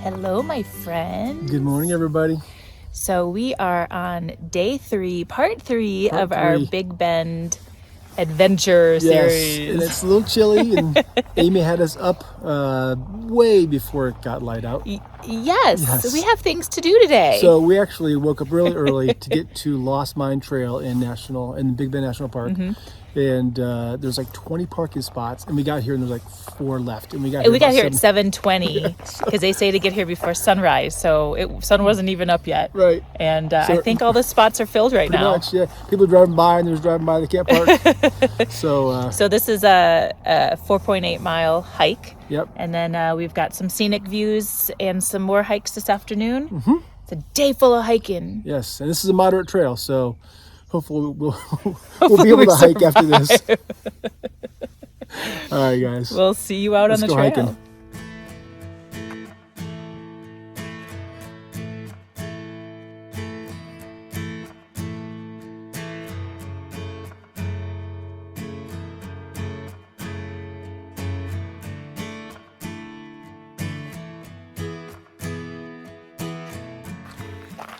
Hello, my friend. Good morning, everybody. So we are on day 3, part 3 of our Big Bend adventure series. Yes, and it's a little chilly, and Amy had us up way before it got light out. Yes, we have things to do today. So we actually woke up really early to get to Lost Mine Trail in the Big Bend National Park. And there's like 20 parking spots, and we got here and there's like 4 left, and we got here at 7:20 because they say to get here before sunrise, so sun wasn't even up yet. Right. And I think all the spots are filled right now. Much, yeah. People driving by, and there's driving by, they can't park. So this is a 4.8 mile hike. Yep. And then we've got some scenic views and some more hikes this afternoon. It's a day full of hiking. Yes, and this is a moderate trail, so hopefully we'll be able to hike after this. All right, guys. We'll see you out on the trail. Hiking.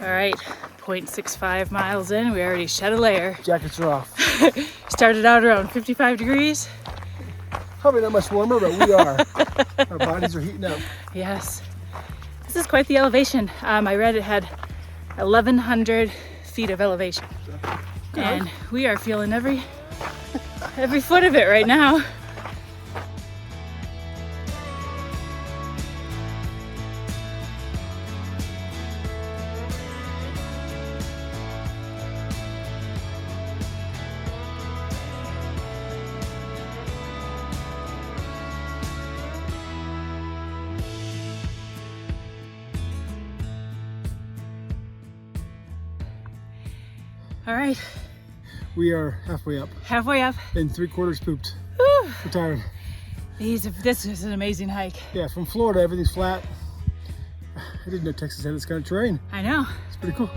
All right, 0.65 miles in, we already shed a layer. Jackets are off. Started out around 55 degrees. Probably not much warmer, but we are. Our bodies are heating up. Yes. This is quite the elevation. I read it had 1,100 feet of elevation. Good. And we are feeling every foot of it right now. All right. We are halfway up. Halfway up. And 3/4 pooped. Whew. We're tired. This is an amazing hike. Yeah, from Florida, everything's flat. I didn't know Texas had this kind of terrain. I know. It's pretty cool.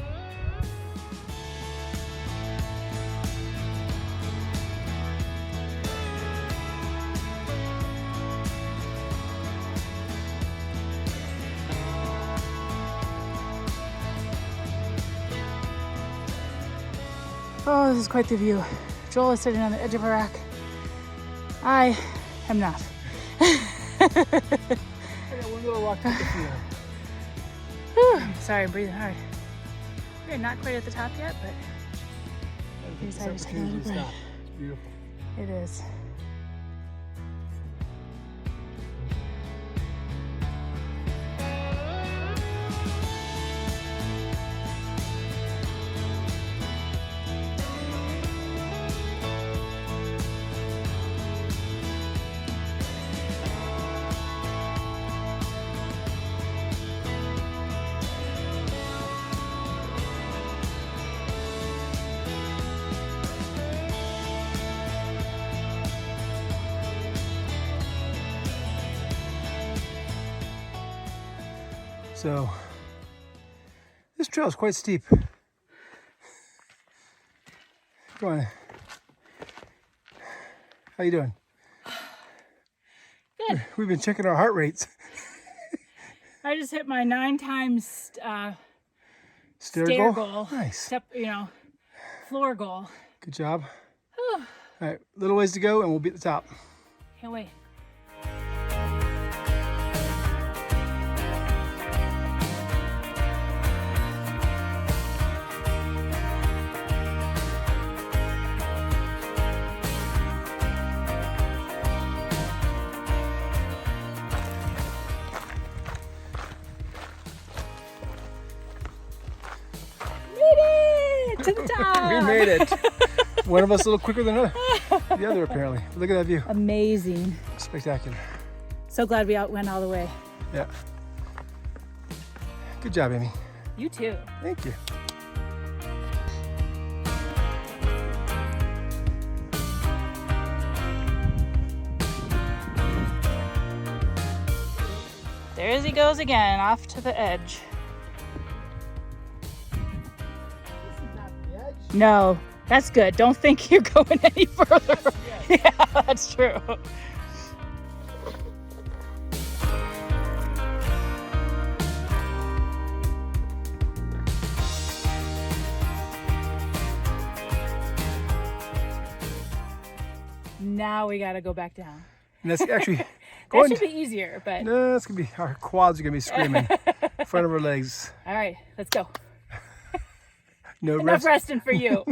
Oh, this is quite the view. Joel is sitting on the edge of a rock. I am not. I got one little rock at the field. Sorry, I'm breathing hard. We're not quite at the top yet, but we decided to take a little break. It's beautiful. It is. So, this trail is quite steep. Go on. How you doing? Good. We've been checking our heart rates. I just hit my 9 times stair goal. Nice. Floor goal. Good job. All right, little ways to go and we'll be at the top. Can't wait. To the top. We made it. One of us a little quicker than the other, apparently. Look at that view. Amazing. Spectacular. So glad we went all the way. Yeah. Good job, Amy. You too. Thank you. There he goes again, off to the edge. No, that's good. Don't think you're going any further. Yeah, that's true. now we gotta go back down. And that's actually That going. should be easier, but No, it's gonna be our quads are gonna be screaming in front of our legs. all right, let's go. No Enough rest resting for you.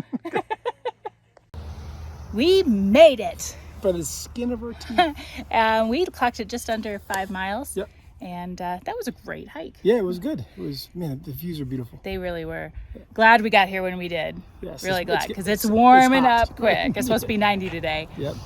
We made it. by the skin of our teeth. We clocked it just under 5 miles. Yep. And that was a great hike. Yeah, it was good. It was, man, the views are beautiful. They really were. Glad we got here when we did. Yes, Really glad, it's because it's it's warming hot. up quick. It's supposed to be 90 today. Yep.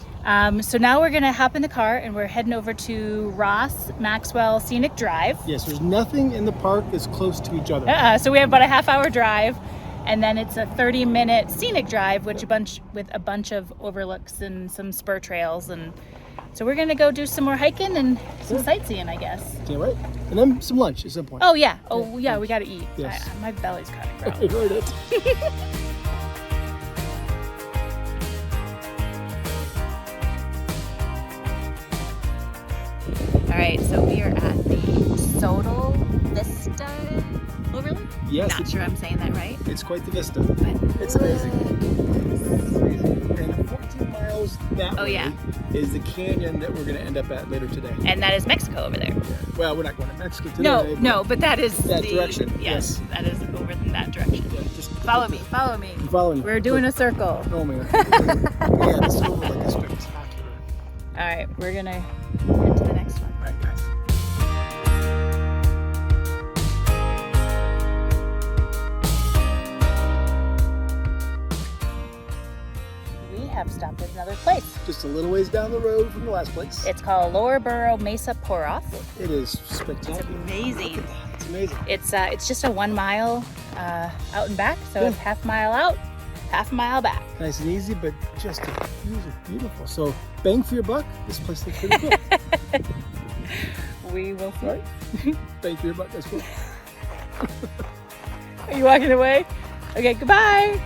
So now we're gonna hop in the car and we're heading over to Ross Maxwell Scenic Drive. Yes, there's nothing in the park that's close to each other. So we have about a half-hour drive, and then it's a 30-minute scenic drive, with a bunch of overlooks and some spur trails, and so we're gonna go do some more hiking and some sightseeing, I guess. Can't wait. And then some lunch at some point. Oh yeah, we gotta eat. Yes. My belly's kind of I growling. heard it. All right, so we are at the Sodal Vista overlook. Yes, Not sure I'm saying that right. it's quite the vista. But It's amazing. It's amazing. And 14 miles that way yeah. is the canyon that we're going to end up at later today. And that is Mexico over there. Well, we're not going to Mexico today. No, but that is That the direction, Yes, yes. that is over in that direction. Yeah, just Follow me. I'm following you. We're doing a circle. Oh man. Yeah, this overlook is spectacular. All right, we're gonna head to the next one. All right, guys. We have stopped at another place. Just a little ways down the road from the last place. It's called Lower Burro Mesa Pour-Off. It is spectacular. Amazing. It's amazing. It's just a 1 mile out and back, so Yeah. it's half mile out, half mile back. Nice and easy, but just the views are beautiful. So bang for your buck. This place looks pretty cool. We will see. Right? Bang for your buck. That's cool. Are you walking away? Okay, goodbye.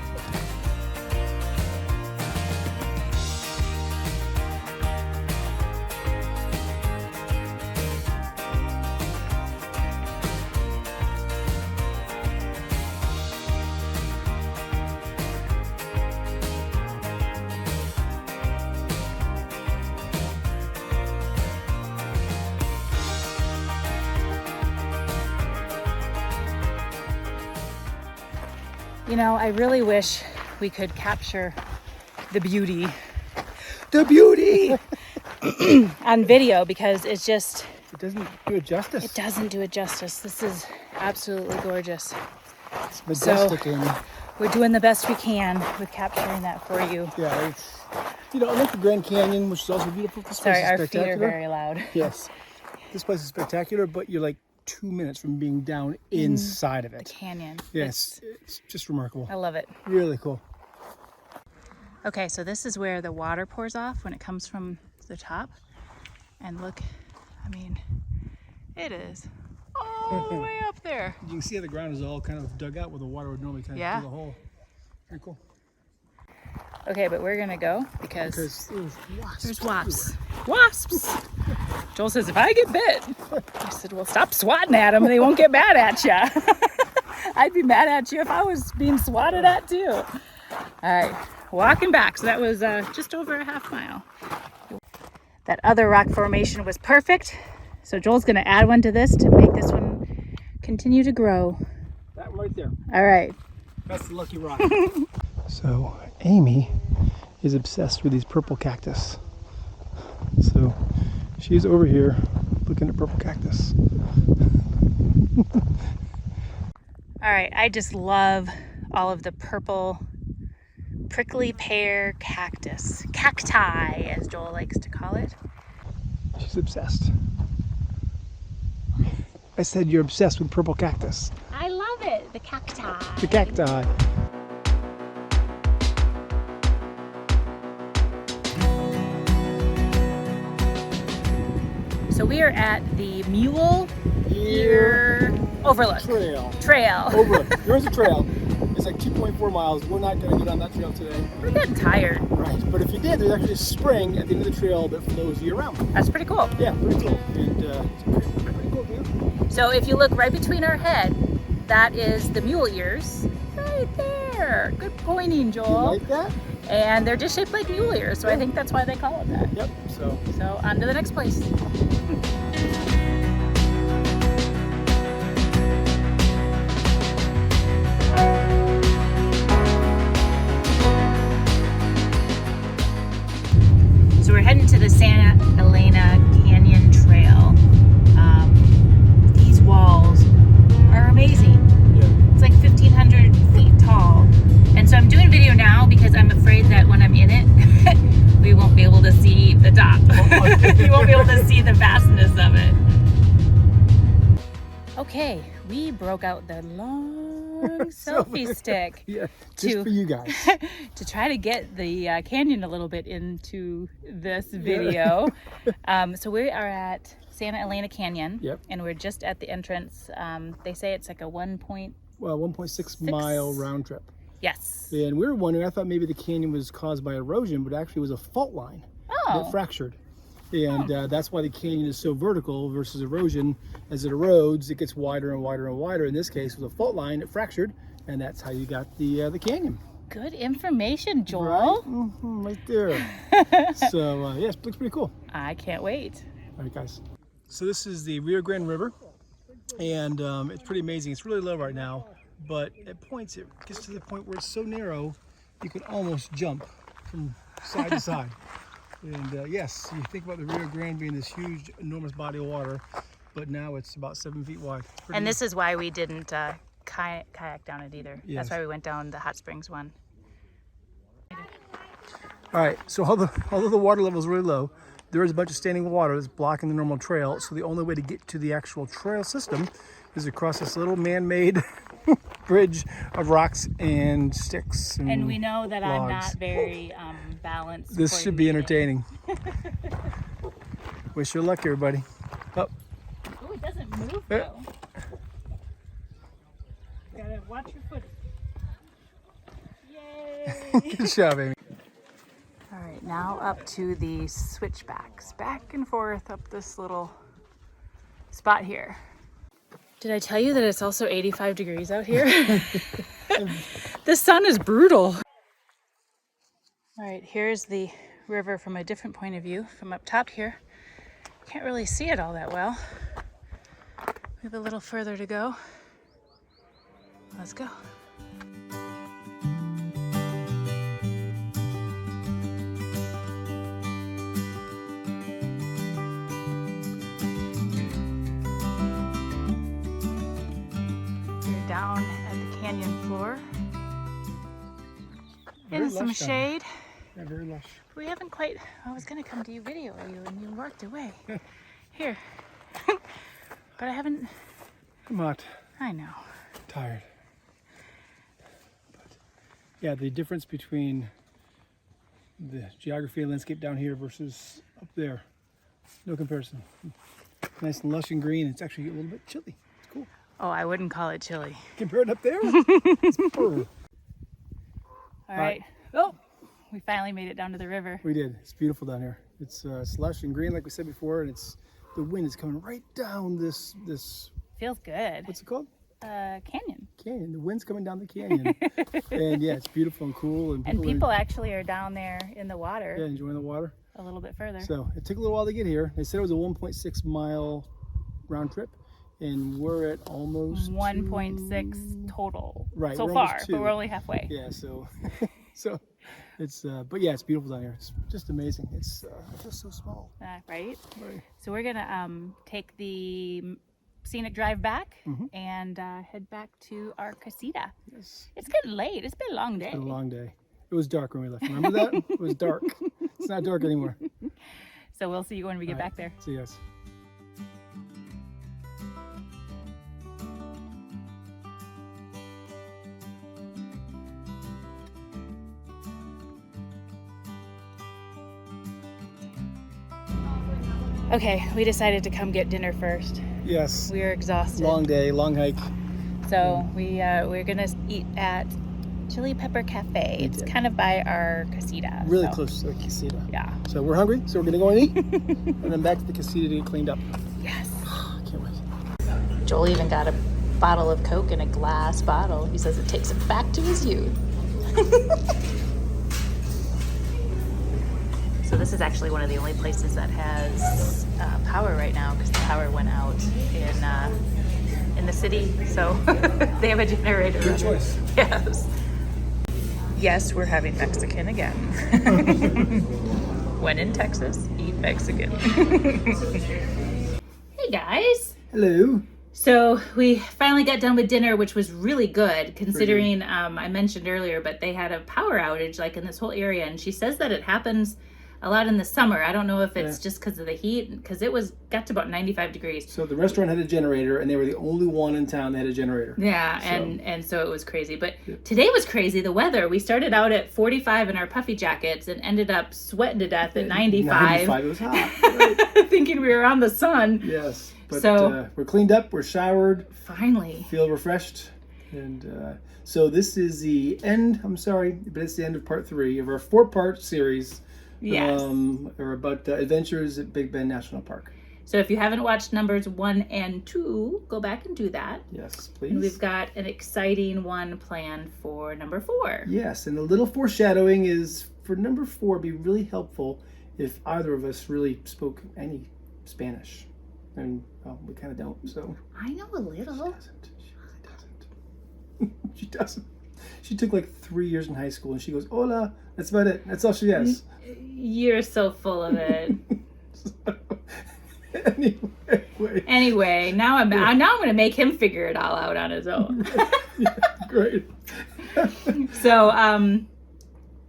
You know, I really wish we could capture the beauty The beauty. on video, because it's just, It doesn't do it justice. it doesn't do it justice. This is absolutely gorgeous. It's majestic and We're doing the best we can with capturing that for you. yeah, it's like the Grand Canyon, which is also beautiful. This Sorry, place is our feet are spectacular. very loud. Yes, this place is spectacular, but you're like 2 minutes from being down inside of it. Canyon. Yes, it's just remarkable. I love it. Really cool. Okay, so this is where the water pours off when it comes from the top. And look, I mean, it is all the way up there. You can see how the ground is all kind of dug out where the water would normally kind of Yeah. do the hole. Very cool. Okay, but we're gonna go because Because there's wasps. Wasps! Joel says, if I get bit, I said, well, stop swatting at them and they won't get mad at you. I'd be mad at you if I was being swatted at too. All right, walking back. So that was just over a half mile. That other rock formation was perfect. So Joel's gonna add one to this to make this one continue to grow. That right there. All right. That's the lucky rock. So Amy is obsessed with these purple cactus. So she's over here looking at purple cactus. All right, I just love all of the purple prickly pear cactus. Cacti, as Joel likes to call it. She's obsessed. I said you're obsessed with purple cactus. I love it, the cacti. The cacti. So we are at the Mule Ear Overlook Trail. Overlook. There is a trail. It's like 2.4 miles. We're not going to go down that trail today. We're getting tired. Right. But if you did, there's actually a spring at the end of the trail that flows year round. That's pretty cool. Yeah, pretty cool. And it's a pretty cool view. So if you look right between our head, that is the mule ears. Right there. Good pointing, You Joel. like that? And they're just shaped like mule ears, so I think that's why they call it that. Yep. So on to the next place. So we're heading to the Santa Elena Canyon Trail. These walls are amazing. Yeah. It's like 1,500 feet tall. And so I'm doing video now because I'm afraid that when I'm in it, we won't be able to see the top. We won't be able to see the vastness of it. Okay, we broke out the long selfie stick. Yeah, just for you guys. To try to get the canyon a little bit into this video. So we are at Santa Elena Canyon. Yep. And we're just at the entrance. They say it's like a 1.6 mile round trip. Yes. And we were wondering, I thought maybe the canyon was caused by erosion, but actually it was a fault line that fractured. And that's why the canyon is so vertical versus erosion. As it erodes, it gets wider and wider and wider. In this case, it was a fault line, it fractured, and that's how you got the canyon. Good information, Joel. Right there. So, yeah, it looks pretty cool. I can't wait. All right, guys. So this is the Rio Grande River, and it's pretty amazing. It's really low right now, but at points it gets to the point where it's so narrow, you can almost jump from side to side. And yes, you think about the Rio Grande being this huge, enormous body of water, but now it's about 7 feet wide. And this is why we didn't kayak down it either. Yes. That's why we went down the hot springs one. All right, so although the water level is really low, there is a bunch of standing water that's blocking the normal trail. So the only way to get to the actual trail system is across this little man-made bridge of rocks and sticks. And we know that logs. I'm not very balanced. This should be entertaining. Wish you luck, everybody. Oh. Oh, it doesn't move though. Gotta watch your foot. Yay! Good job, Amy. All right, now up to the switchbacks, back and forth up this little spot here. Did I tell you that it's also 85 degrees out here? The sun is brutal. All right, here's the river from a different point of view, from up top here. Can't really see it all that well. We have a little further to go. Let's go. Down at the canyon floor in some shade. Yeah, very lush. We haven't quite, I was going to come to you video you and you walked away. Here. But I haven't. Come on. I know. Tired. But yeah, the difference between the geography and landscape down here versus up there, no comparison. Nice and lush and green. It's actually a little bit chilly. It's cool. Oh, I wouldn't call it chilly. Compared up there? It's perfect. All right. Oh, we finally made it down to the river. We did. It's beautiful down here. It's lush and green, like we said before, and the wind is coming right down this. Feels good. What's it called? Canyon. Canyon. The wind's coming down the canyon, and yeah, it's beautiful and cool. And people actually are down there in the water. Yeah, enjoying the water. A little bit further. So it took a little while to get here. They said it was a 1.6 mile round trip. And we're at almost 1.6 total. Right, So we're far, almost 2. but we're only halfway. Yeah, so it's but yeah, it's beautiful down here. It's just amazing. It's just so small. Right. So we're gonna take the scenic drive back and head back to our casita. Yes. It's getting late. It's been a long day. It's been a long day. It was dark when we left. Remember that? It was dark. It's not dark anymore. So we'll see you when we get back there. See you guys. Okay, we decided to come get dinner first. Yes. We are exhausted. Long day, long hike. So we're gonna eat at Chili Pepper Cafe. It's kind of by our casita. Really close to the casita. Yeah. So we're hungry, so we're gonna go and eat, and then back to the casita to get cleaned up. Yes. Can't wait. Joel even got a bottle of Coke in a glass bottle. He says it takes him back to his youth. So this is actually one of the only places that has power right now because the power went out in the city. So they have a generator. Good choice. Yes. Yes, we're having Mexican again. When in Texas, eat Mexican. Hey guys. Hello. So we finally got done with dinner, which was really good considering I mentioned earlier, but they had a power outage like in this whole area. And she says that it happens a lot in the summer. I don't know if it's just because of the heat, because it got to about 95 degrees. So the restaurant had a generator, and they were the only one in town that had a generator. Yeah, and so it was crazy. But today was crazy, the weather. We started out at 45 in our puffy jackets and ended up sweating to death at 95. 95, it was hot. Right. Thinking we were on the sun. Yes. But So we're cleaned up, we're showered, finally. feel refreshed. And so this is the end, I'm sorry, but it's the end of part 3 of our 4-part series. Yes. Or about adventures at Big Bend National Park. So if you haven't watched numbers 1 and 2, go back and do that. Yes, please. And we've got an exciting one planned for number 4. Yes, and a little foreshadowing is for number 4, it'd be really helpful if either of us really spoke any Spanish. And well, we kind of don't, so. I know a little. She doesn't. She really doesn't. She doesn't. She took like 3 years in high school, and she goes, "Hola." That's about it. That's all she has. You're so full of it. Anyway, now I'm going to make him figure it all out on his own. yeah, great. So,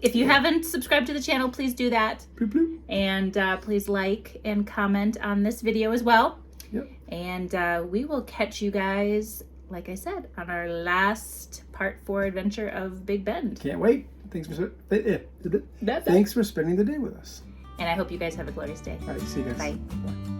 if you haven't subscribed to the channel, please do that. Bloop, bloop. And please like and comment on this video as well. Yep. And we will catch you guys, like I said, on our last part 4 adventure of Big Bend. Can't wait. Thanks for spending the day with us. And I hope you guys have a glorious day. All right, see you guys. Bye. Bye.